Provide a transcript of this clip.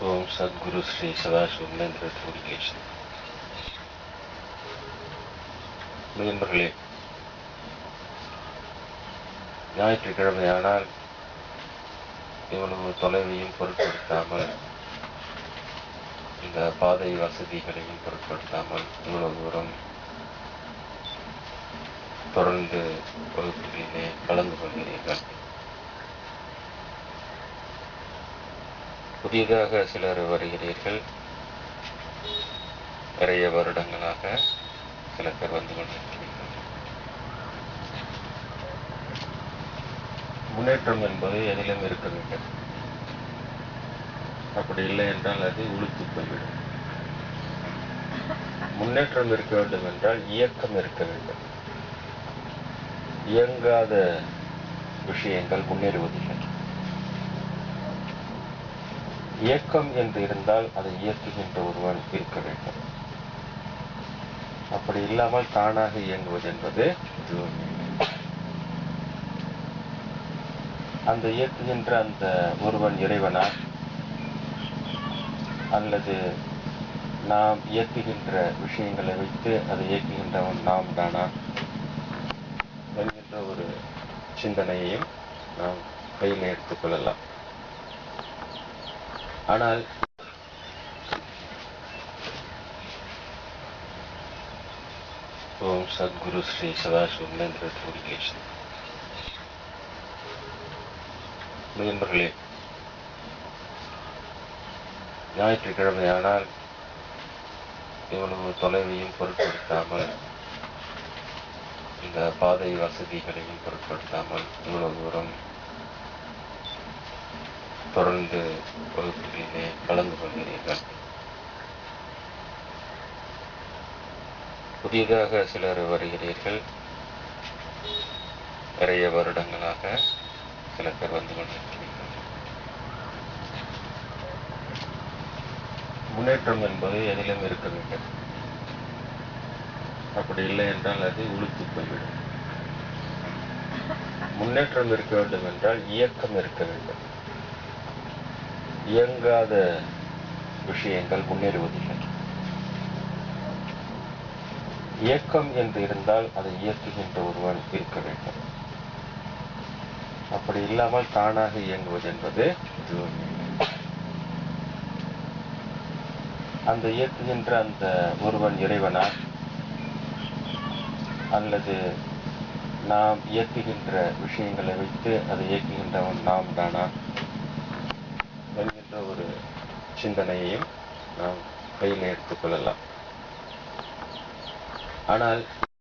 ஓம் சத்குரு ஸ்ரீ சதாசிவமேந்திர முருகேசன். நண்பர்களே, ஞாயிற்றுக்கிழமையானால் இவ்வளவு தொலைவையும் பொருட்படுத்தாமல், இந்த பாதை வசதிகளையும் பொருட்படுத்தாமல் இவ்வளவு தூரம் தொடர்ந்து வகுப்புகளிலே கலந்து கொள்கிறீர்கள். புதிதாக சிலர் வருகிறீர்கள். நிறைய வருடங்களாக சில பேர் வந்து கொண்டிருக்கிறீர்கள். முன்னேற்றம் என்பது எதிலும் இருக்க வேண்டும். அப்படி இல்லை என்றால் அது உளுத்து போய்விடும். முன்னேற்றம் இருக்க வேண்டும் என்றால் இயக்கம் இருக்க வேண்டும். இயங்காத விஷயங்கள் முன்னேறுவதில்லை. இயக்கம் என்று இருந்தால் அதை இயக்குகின்ற ஒருவன் இருக்க வேண்டும். அப்படி இல்லாமல் தானாக இயங்குவது என்பது அந்த இயக்குகின்ற அந்த ஒருவன் இறைவனா அல்லது நாம் இயக்குகின்ற விஷயங்களை வைத்து அதை இயக்குகின்றவன் நாம் தானா என்கின்ற ஒரு சிந்தனையையும் நாம் கையில் எடுத்துக்கொள்ளலாம். ஆனால் ஓம் சத்குரு ஸ்ரீ சதாசிவமேந்திர முருகேசன். நண்பர்களே, ஞாயிற்றுக்கிழமையானால் இவ்வளவு தொலைவையும் பொருட்படுத்தாமல், இந்த பாதை வசதிகளையும் பொருட்படுத்தாமல் இவ்வளவு தூரம் தொடர்ந்து வகுப்புகளிலே கலந்து கொள்கிறீர்கள். புதிதாக சிலர் வருகிறீர்கள். நிறைய வருடங்களாக சில பேர் வந்து கொண்டிருக்கிறீர்கள். முன்னேற்றம் என்பது எதிலும் இருக்க வேண்டும். அப்படி இல்லை என்றால் அது உளுத்து போய்விடும். முன்னேற்றம் இருக்க வேண்டும் என்றால் இயக்கம் இருக்க வேண்டும். இயங்காத விஷயங்கள் முன்னேறுவதில்லை. இயக்கம் என்று இருந்தால் அதை இயக்குகின்ற ஒருவன் இருக்க வேண்டும். அப்படி இல்லாமல் தானாக இயங்குவது என்பது அந்த இயக்குகின்ற அந்த ஒருவன் இறைவனா அல்லது நாம் இயக்குகின்ற விஷயங்களை வைத்து அதை இயக்குகின்றவன் நாம் தானா என்கின்ற ஒரு சிந்தனையையும் நாம் கையில் எடுத்துக்கொள்ளலாம். ஆனால்